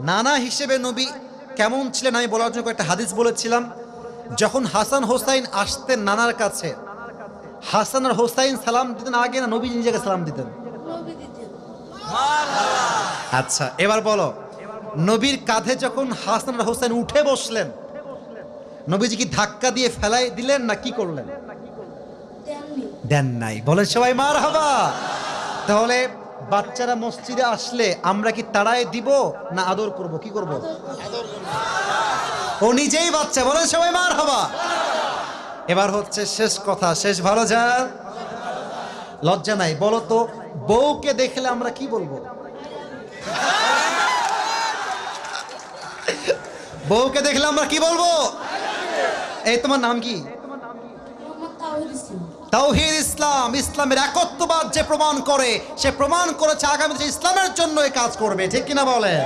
নানা হিসেবে নবী কেমন ছিলেন আমি বলার জন্য একটা হাদিস বলেছিলাম। যখন হাসান হোসাইন আসতেন নানার কাছে, হাসান আর হোসাইন সালাম দিতেন আগে না নবী নিজেকে সালাম দিতেন? আচ্ছা এবার বলো, নবীর কাঁধে যখন হাসান আর হোসাইন উঠে বসলেন, নবীজি কি ধাক্কা দিয়ে ফেলাই দিলেন না কি করলেন? দেন নাই। বলেন সবাই মারহাবা। তাহলে বাচ্চারা মসজিদে আসলে আমরা কি তাড়ায় দিব না আদর করব? কি করব? ও নিজেই বাচ্চা। বলেন সবাই মারহাবা। এবার হচ্ছে শেষ কথা, শেষ ভালো যার লজ্জা নাই। বলো তো বউকে দেখলে আমরা কি বলবো? বউকে দেখলে আমরা কি বলবো? এই তোমার নাম কি? তাওহীদ ইসলাম। ইসলামের একত্ববাদ যে প্রমাণ করে, সে প্রমাণ করেছে আগামী ইসলামের জন্য কাজ করবে। ঠিক কিনা বলেন?